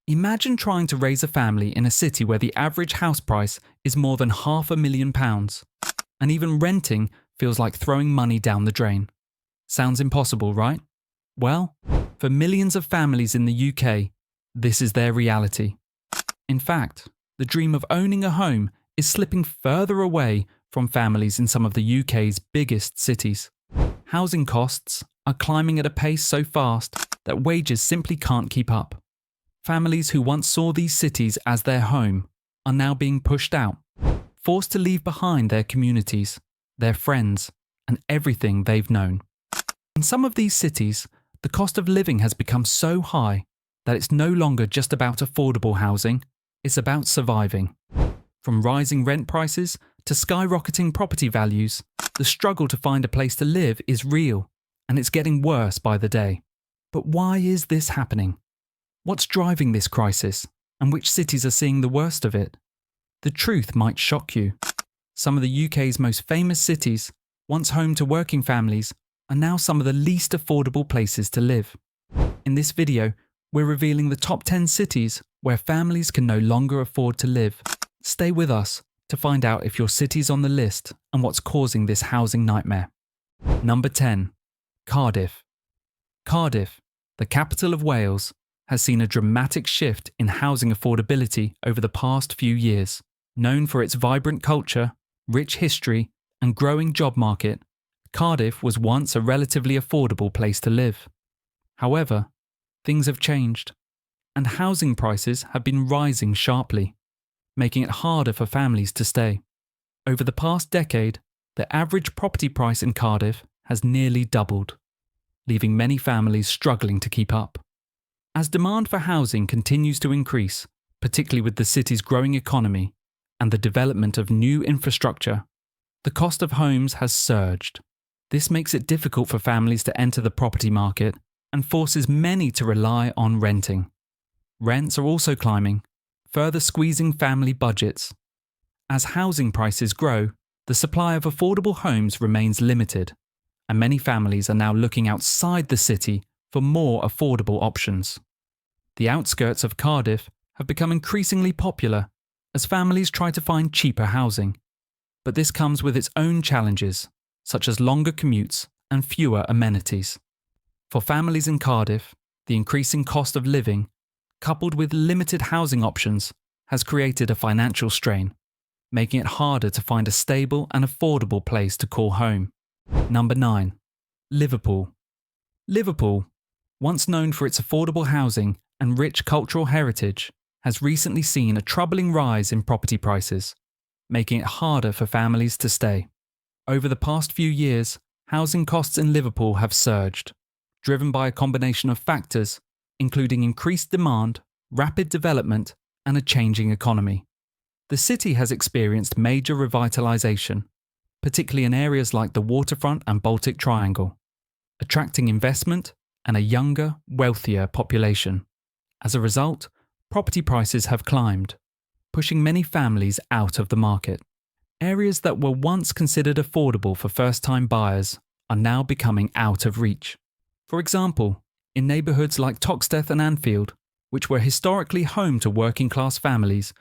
Imagine trying to raise a family in a city where the average house price is more than £500,000, and even renting feels like throwing money down the drain. Sounds impossible, right? Well, for millions of families in the UK, this is their reality. In fact, the dream of owning a home is slipping further away from families in some of the UK's biggest cities. Housing costs are climbing at a pace so fast that wages simply can't keep up. Families who once saw these cities as their home are now being pushed out, forced to leave behind their communities, their friends, and everything they've known. In some of these cities, the cost of living has become so high that it's no longer just about affordable housing, it's about surviving. From rising rent prices to skyrocketing property values, the struggle to find a place to live is real, and it's getting worse by the day. But why is this happening? What's driving this crisis, and which cities are seeing the worst of it? The truth might shock you. Some of the UK's most famous cities, once home to working families, are now some of the least affordable places to live. In this video, we're revealing the top 10 cities where families can no longer afford to live. Stay with us to find out if your city's on the list and what's causing this housing nightmare. Number 10. Cardiff. Cardiff, the capital of Wales, has seen a dramatic shift in housing affordability over the past few years. Known for its vibrant culture, rich history, and growing job market, Cardiff was once a relatively affordable place to live. However, things have changed, and housing prices have been rising sharply, making it harder for families to stay. Over the past decade, the average property price in Cardiff has nearly doubled, leaving many families struggling to keep up. As demand for housing continues to increase, particularly with the city's growing economy and the development of new infrastructure, the cost of homes has surged. This makes it difficult for families to enter the property market and forces many to rely on renting. Rents are also climbing, further squeezing family budgets. As housing prices grow, the supply of affordable homes remains limited, and many families are now looking outside the city for more affordable options. The outskirts of Cardiff have become increasingly popular as families try to find cheaper housing. But this comes with its own challenges, such as longer commutes and fewer amenities. For families in Cardiff, the increasing cost of living, coupled with limited housing options, has created a financial strain, making it harder to find a stable and affordable place to call home. Number 9. Liverpool. Liverpool, once known for its affordable housing and rich cultural heritage, has recently seen a troubling rise in property prices, making it harder for families to stay. Over the past few years, housing costs in Liverpool have surged, driven by a combination of factors, including increased demand, rapid development, and a changing economy. The city has experienced major revitalisation, particularly in areas like the waterfront and Baltic Triangle, attracting investment and a younger, wealthier population. As a result, property prices have climbed, pushing many families out of the market. Areas that were once considered affordable for first-time buyers are now becoming out of reach. For example, in neighbourhoods like Toxteth and Anfield, which were historically home to working-class families,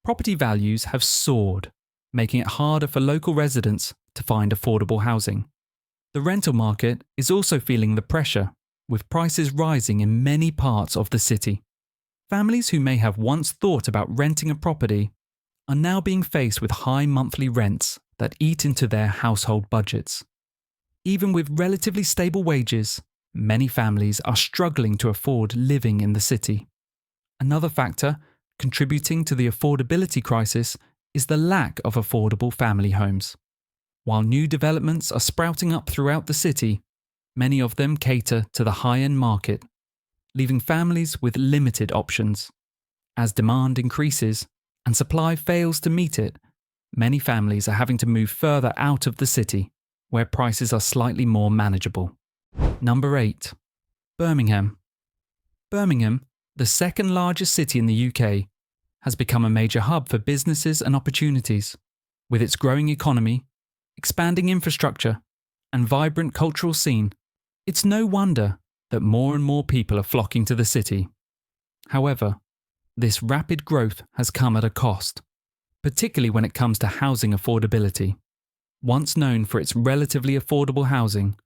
property values have soared, making it harder for local residents to find affordable housing. The rental market is also feeling the pressure, with prices rising in many parts of the city. Families who may have once thought about renting a property are now being faced with high monthly rents that eat into their household budgets. Even with relatively stable wages, many families are struggling to afford living in the city. Another factor contributing to the affordability crisis is the lack of affordable family homes. While new developments are sprouting up throughout the city, many of them cater to the high-end market, leaving families with limited options. As demand increases and supply fails to meet it, many families are having to move further out of the city, where prices are slightly more manageable. Number 8. Birmingham. Birmingham, the second largest city in the UK, has become a major hub for businesses and opportunities. With its growing economy, expanding infrastructure, and vibrant cultural scene, it's no wonder that more and more people are flocking to the city. However, this rapid growth has come at a cost, particularly when it comes to housing affordability. Once known for its relatively affordable housing,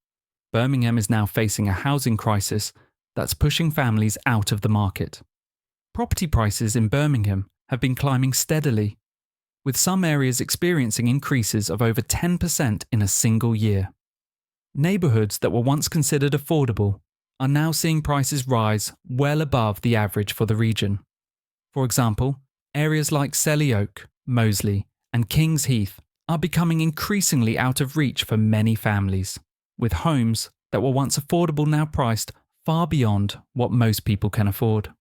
Birmingham is now facing a housing crisis that's pushing families out of the market. Property prices in Birmingham have been climbing steadily, with some areas experiencing increases of over 10% in a single year. Neighbourhoods that were once considered affordable are now seeing prices rise well above the average for the region. For example, areas like Selly Oak, Moseley, and Kings Heath are becoming increasingly out of reach for many families, with homes that were once affordable now priced far beyond what most people can afford.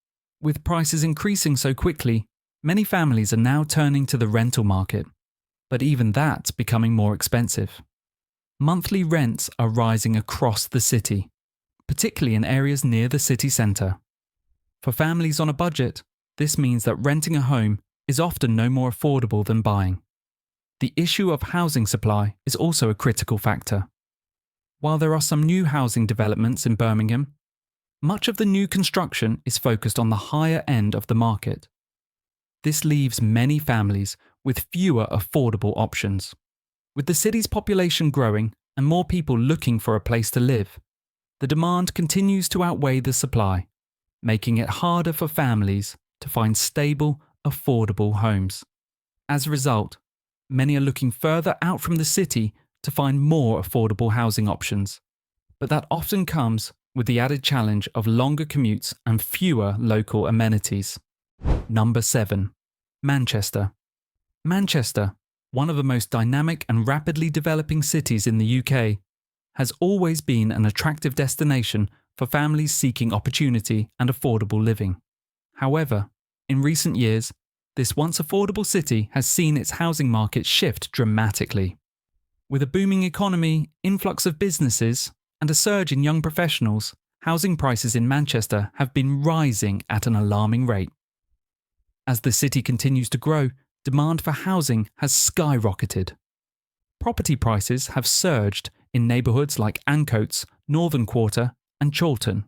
With prices increasing so quickly, many families are now turning to the rental market, but even that's becoming more expensive. Monthly rents are rising across the city, particularly in areas near the city centre. For families on a budget, this means that renting a home is often no more affordable than buying. The issue of housing supply is also a critical factor. While there are some new housing developments in Birmingham, much of the new construction is focused on the higher end of the market. This leaves many families with fewer affordable options. With the city's population growing and more people looking for a place to live, the demand continues to outweigh the supply, making it harder for families to find stable, affordable homes. As a result, many are looking further out from the city to find more affordable housing options, but that often comes with the added challenge of longer commutes and fewer local amenities. Number 7. Manchester. Manchester, one of the most dynamic and rapidly developing cities in the UK, has always been an attractive destination for families seeking opportunity and affordable living. However, in recent years, this once affordable city has seen its housing market shift dramatically. With a booming economy, influx of businesses, and a surge in young professionals, housing prices in Manchester have been rising at an alarming rate. As the city continues to grow, demand for housing has skyrocketed. Property prices have surged in neighbourhoods like Ancoats, Northern Quarter, and Chorlton,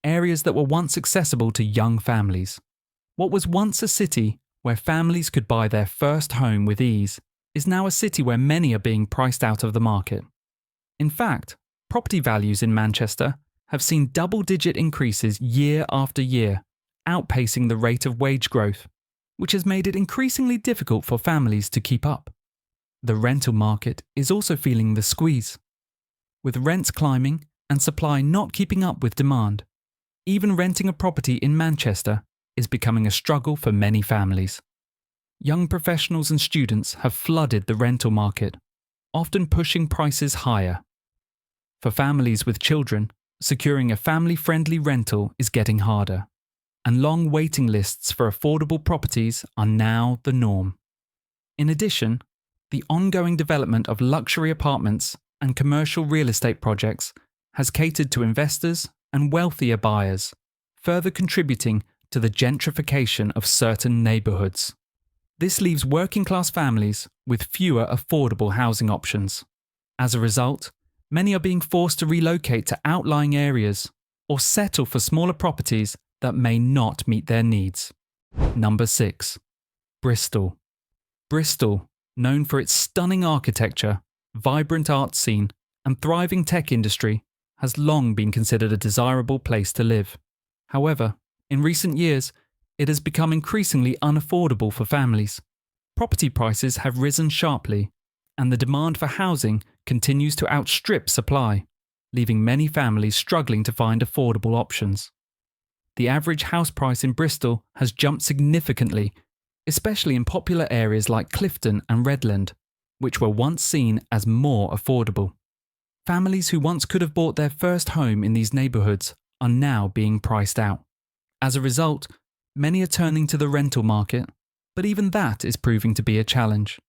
areas that were once accessible to young families. What was once a city where families could buy their first home with ease is now a city where many are being priced out of the market. In fact, property values in Manchester have seen double-digit increases year after year, outpacing the rate of wage growth, which has made it increasingly difficult for families to keep up. The rental market is also feeling the squeeze. With rents climbing and supply not keeping up with demand, even renting a property in Manchester is becoming a struggle for many families. Young professionals and students have flooded the rental market, often pushing prices higher. For families with children, securing a family-friendly rental is getting harder, and long waiting lists for affordable properties are now the norm. In addition, the ongoing development of luxury apartments and commercial real estate projects has catered to investors and wealthier buyers, further contributing to the gentrification of certain neighbourhoods. This leaves working-class families with fewer affordable housing options. As a result, many are being forced to relocate to outlying areas or settle for smaller properties that may not meet their needs. Number 6. Bristol. Bristol, known for its stunning architecture, vibrant art scene, and thriving tech industry, has long been considered a desirable place to live. However, in recent years, it has become increasingly unaffordable for families. Property prices have risen sharply, and the demand for housing continues to outstrip supply, leaving many families struggling to find affordable options. The average house price in Bristol has jumped significantly, especially in popular areas like Clifton and Redland, which were once seen as more affordable. Families who once could have bought their first home in these neighbourhoods are now being priced out. As a result, many are turning to the rental market, but even that is proving to be a challenge.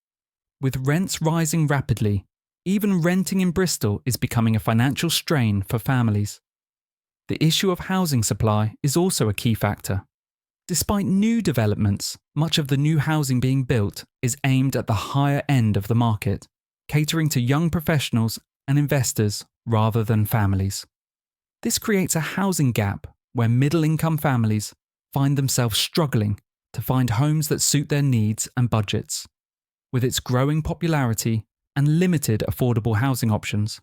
With rents rising rapidly, even renting in Bristol is becoming a financial strain for families. The issue of housing supply is also a key factor. Despite new developments, much of the new housing being built is aimed at the higher end of the market, catering to young professionals and investors rather than families. This creates a housing gap where middle-income families find themselves struggling to find homes that suit their needs and budgets. With its growing popularity and limited affordable housing options,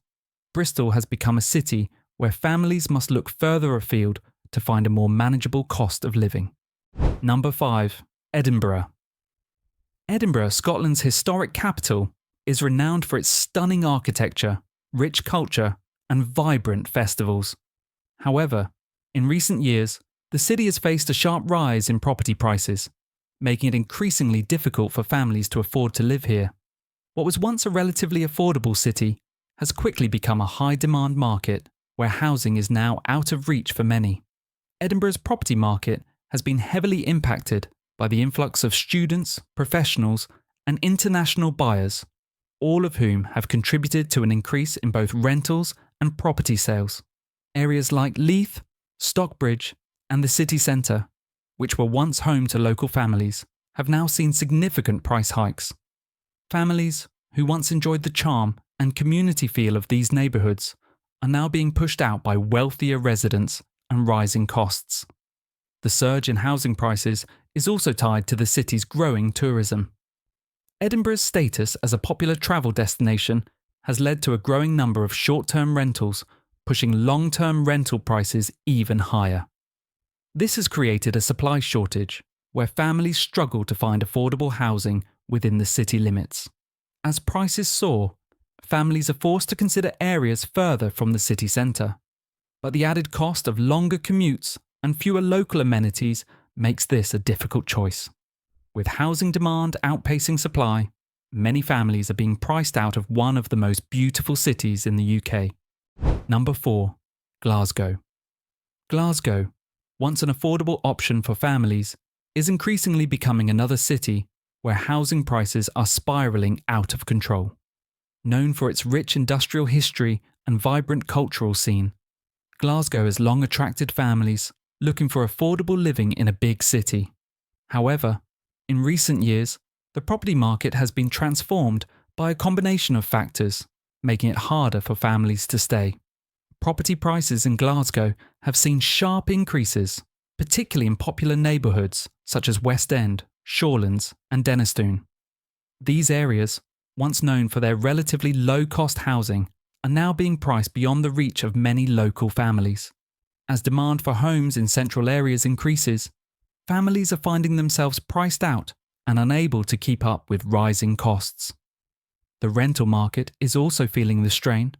Bristol has become a city where families must look further afield to find a more manageable cost of living. Number 5. Edinburgh. Edinburgh, Scotland's historic capital, is renowned for its stunning architecture, rich culture, and vibrant festivals. However, in recent years, the city has faced a sharp rise in property prices, making it increasingly difficult for families to afford to live here. What was once a relatively affordable city has quickly become a high-demand market where housing is now out of reach for many. Edinburgh's property market has been heavily impacted by the influx of students, professionals, and international buyers, all of whom have contributed to an increase in both rentals and property sales. Areas like Leith, Stockbridge, and the city centre, which were once home to local families, have now seen significant price hikes. Families who once enjoyed the charm and community feel of these neighbourhoods are now being pushed out by wealthier residents and rising costs. The surge in housing prices is also tied to the city's growing tourism. Edinburgh's status as a popular travel destination has led to a growing number of short-term rentals, pushing long-term rental prices even higher. This has created a supply shortage, where families struggle to find affordable housing within the city limits. As prices soar, families are forced to consider areas further from the city centre. But the added cost of longer commutes and fewer local amenities makes this a difficult choice. With housing demand outpacing supply, many families are being priced out of one of the most beautiful cities in the UK. Number 4. Glasgow. Glasgow, once an affordable option for families, is increasingly becoming another city where housing prices are spiralling out of control. Known for its rich industrial history and vibrant cultural scene, Glasgow has long attracted families looking for affordable living in a big city. However, in recent years, the property market has been transformed by a combination of factors, making it harder for families to stay. Property prices in Glasgow have seen sharp increases, particularly in popular neighbourhoods such as West End, Shawlands, and Dennistoun. These areas, once known for their relatively low-cost housing, are now being priced beyond the reach of many local families. As demand for homes in central areas increases, families are finding themselves priced out and unable to keep up with rising costs. The rental market is also feeling the strain.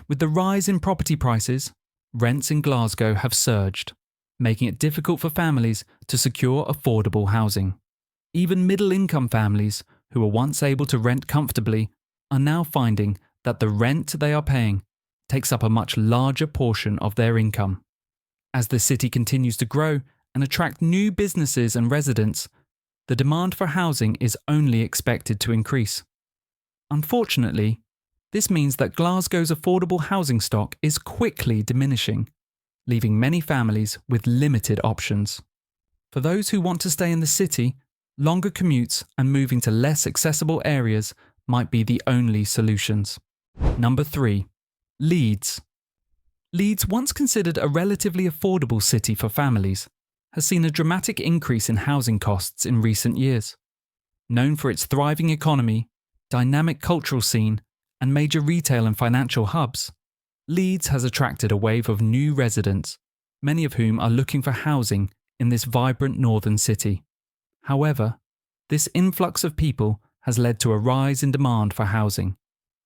With the rise in property prices, rents in Glasgow have surged, making it difficult for families to secure affordable housing. Even middle-income families who were once able to rent comfortably are now finding that the rent they are paying takes up a much larger portion of their income. As the city continues to grow and attract new businesses and residents, the demand for housing is only expected to increase. Unfortunately, this means that Glasgow's affordable housing stock is quickly diminishing, leaving many families with limited options. For those who want to stay in the city, longer commutes and moving to less accessible areas might be the only solutions. Number 3. Leeds. Leeds, once considered a relatively affordable city for families, has seen a dramatic increase in housing costs in recent years. Known for its thriving economy, dynamic cultural scene, and major retail and financial hubs, Leeds has attracted a wave of new residents, many of whom are looking for housing in this vibrant northern city. However, this influx of people has led to a rise in demand for housing,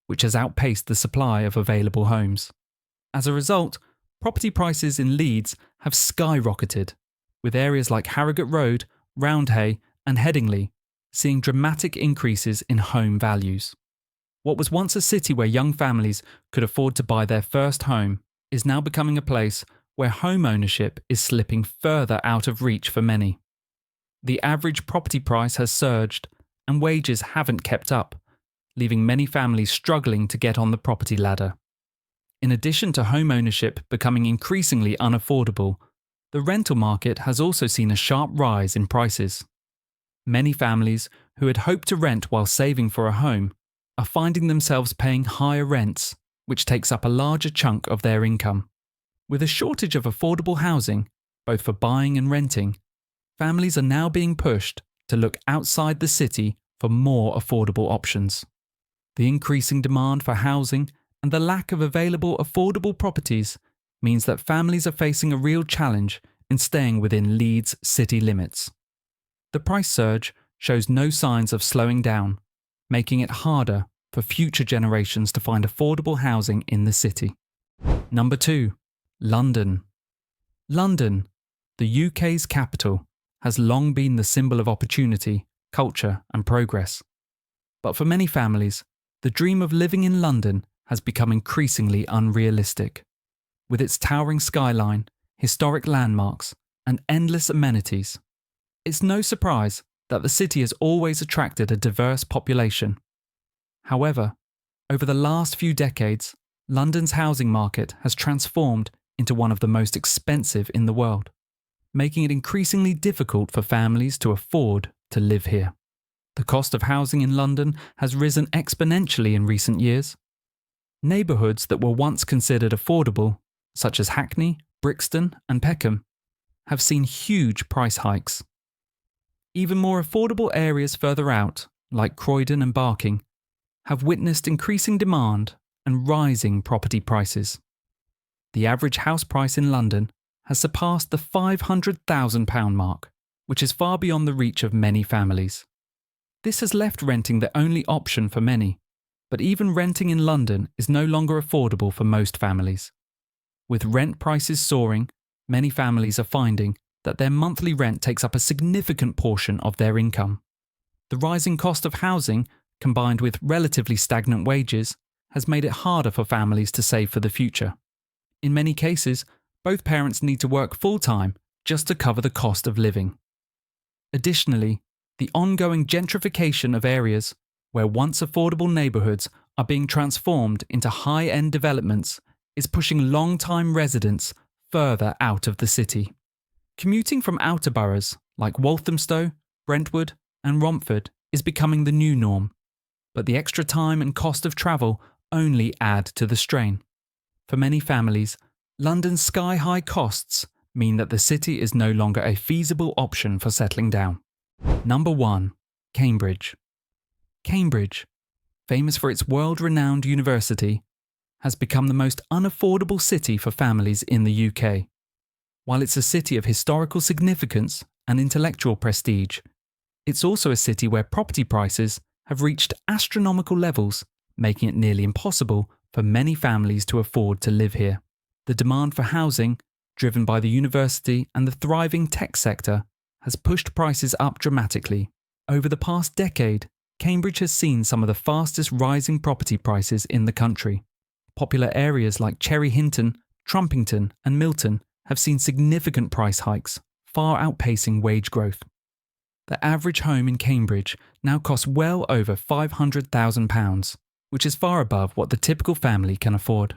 which has outpaced the supply of available homes. As a result, property prices in Leeds have skyrocketed, with areas like Harrogate Road, Roundhay, and Headingley seeing dramatic increases in home values. What was once a city where young families could afford to buy their first home is now becoming a place where home ownership is slipping further out of reach for many. The average property price has surged and wages haven't kept up, leaving many families struggling to get on the property ladder. In addition to home ownership becoming increasingly unaffordable, the rental market has also seen a sharp rise in prices. Many families who had hoped to rent while saving for a home are finding themselves paying higher rents, which takes up a larger chunk of their income. With a shortage of affordable housing, both for buying and renting, families are now being pushed to look outside the city for more affordable options. The increasing demand for housing and the lack of available affordable properties means that families are facing a real challenge in staying within Leeds' city limits. The price surge shows no signs of slowing down, making it harder for future generations to find affordable housing in the city. Number 2. London. London, the UK's capital, has long been the symbol of opportunity, culture, and progress. But for many families, the dream of living in London has become increasingly unrealistic. With its towering skyline, historic landmarks, and endless amenities, it's no surprise that the city has always attracted a diverse population. However, over the last few decades, London's housing market has transformed into one of the most expensive in the world, making it increasingly difficult for families to afford to live here. The cost of housing in London has risen exponentially in recent years. Neighbourhoods that were once considered affordable, such as Hackney, Brixton, and Peckham, have seen huge price hikes. Even more affordable areas further out, like Croydon and Barking, have witnessed increasing demand and rising property prices. The average house price in London has surpassed the £500,000 mark, which is far beyond the reach of many families. This has left renting the only option for many, but even renting in London is no longer affordable for most families. With rent prices soaring, many families are finding that their monthly rent takes up a significant portion of their income. The rising cost of housing, combined with relatively stagnant wages, has made it harder for families to save for the future. In many cases, both parents need to work full-time just to cover the cost of living. Additionally, the ongoing gentrification of areas where once affordable neighbourhoods are being transformed into high-end developments is pushing long-time residents further out of the city. Commuting from outer boroughs like Walthamstow, Brentwood, and Romford is becoming the new norm, but the extra time and cost of travel only add to the strain. For many families, London's sky-high costs mean that the city is no longer a feasible option for settling down. Number 1. Cambridge. Cambridge, famous for its world-renowned university, has become the most unaffordable city for families in the UK. While it's a city of historical significance and intellectual prestige, it's also a city where property prices have reached astronomical levels, making it nearly impossible for many families to afford to live here. The demand for housing, driven by the university and the thriving tech sector, has pushed prices up dramatically. Over the past decade, Cambridge has seen some of the fastest rising property prices in the country. Popular areas like Cherry Hinton, Trumpington, and Milton have seen significant price hikes, far outpacing wage growth. The average home in Cambridge now costs well over £500,000, which is far above what the typical family can afford.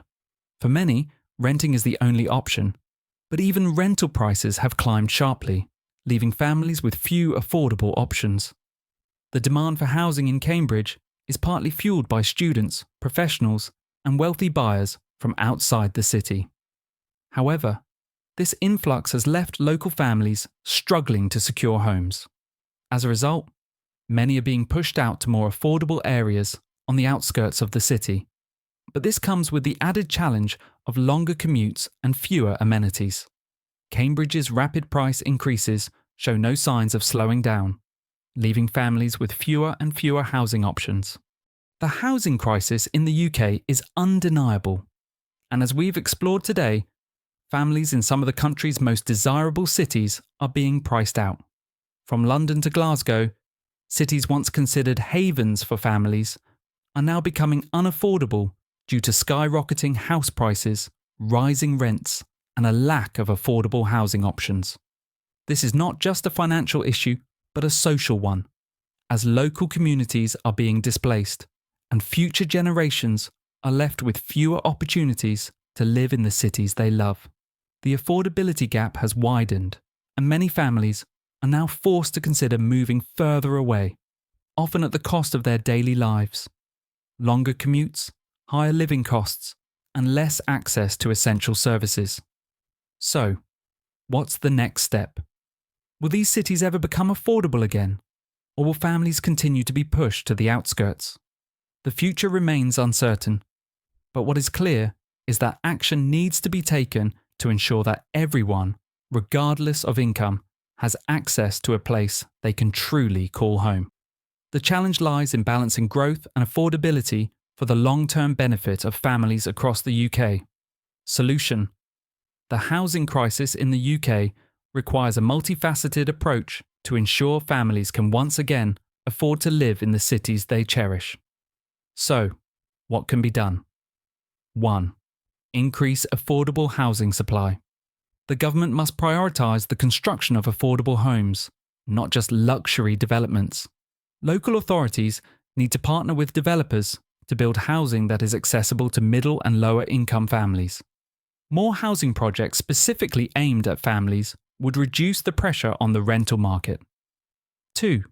For many, renting is the only option, but even rental prices have climbed sharply, leaving families with few affordable options. The demand for housing in Cambridge is partly fueled by students, professionals, and wealthy buyers from outside the city. However, this influx has left local families struggling to secure homes. As a result, many are being pushed out to more affordable areas on the outskirts of the city. But this comes with the added challenge of longer commutes and fewer amenities. Cambridge's rapid price increases show no signs of slowing down, leaving families with fewer and fewer housing options. The housing crisis in the UK is undeniable, and as we've explored today, families in some of the country's most desirable cities are being priced out. From London to Glasgow, cities once considered havens for families are now becoming unaffordable due to skyrocketing house prices, rising rents, and a lack of affordable housing options. This is not just a financial issue, but a social one, as local communities are being displaced and future generations are left with fewer opportunities to live in the cities they love. The affordability gap has widened, and many families are now forced to consider moving further away, often at the cost of their daily lives. Longer commutes, higher living costs, and less access to essential services. So, What's the next step? Will these cities ever become affordable again? Or will families continue to be pushed to the outskirts? The future remains uncertain, but what is clear is that action needs to be taken to ensure that everyone, regardless of income, has access to a place they can truly call home. The challenge lies in balancing growth and affordability for the long-term benefit of families across the UK. Solution: the housing crisis in the UK requires a multifaceted approach to ensure families can once again afford to live in the cities they cherish. So, what can be done? 1. Increase affordable housing supply. The government must prioritise the construction of affordable homes, not just luxury developments. Local authorities need to partner with developers to build housing that is accessible to middle and lower income families. More housing projects specifically aimed at families would reduce the pressure on the rental market. 2.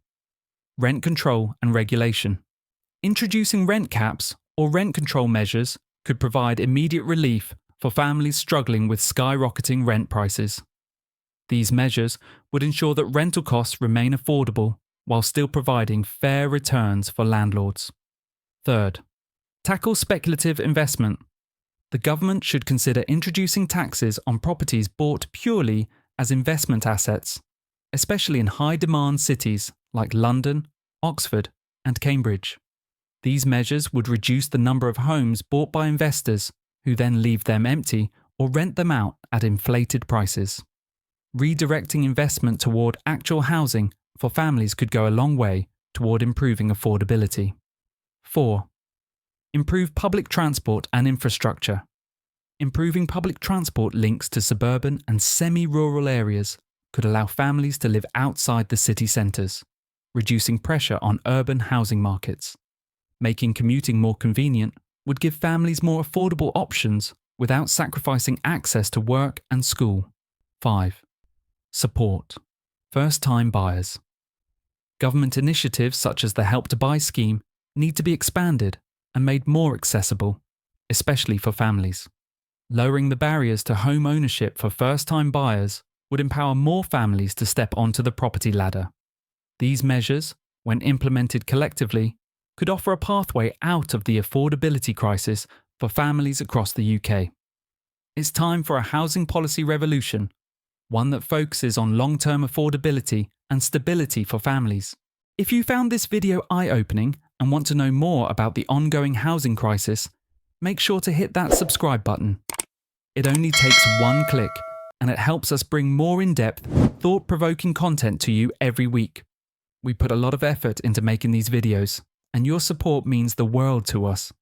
Rent control and regulation. Introducing rent caps or rent control measures could provide immediate relief for families struggling with skyrocketing rent prices. These measures would ensure that rental costs remain affordable while still providing fair returns for landlords. 3rd, tackle speculative investment. The government should consider introducing taxes on properties bought purely as investment assets, especially in high-demand cities like London, Oxford, and Cambridge. These measures would reduce the number of homes bought by investors who then leave them empty or rent them out at inflated prices. Redirecting investment toward actual housing for families could go a long way toward improving affordability. 4. Improve public transport and infrastructure. Improving public transport links to suburban and semi-rural areas could allow families to live outside the city centres, reducing pressure on urban housing markets. Making commuting more convenient would give families more affordable options without sacrificing access to work and school. 5. Support first-time buyers. Government initiatives such as the Help to Buy scheme need to be expanded and made more accessible, especially for families. Lowering the barriers to home ownership for first-time buyers would empower more families to step onto the property ladder. These measures, when implemented collectively, could offer a pathway out of the affordability crisis for families across the UK. It's time for a housing policy revolution, one that focuses on long-term affordability and stability for families. If you found this video eye-opening and want to know more about the ongoing housing crisis, make sure to hit that subscribe button. It only takes one click, and it helps us bring more in-depth, thought-provoking content to you every week. We put a lot of effort into making these videos, and your support means the world to us.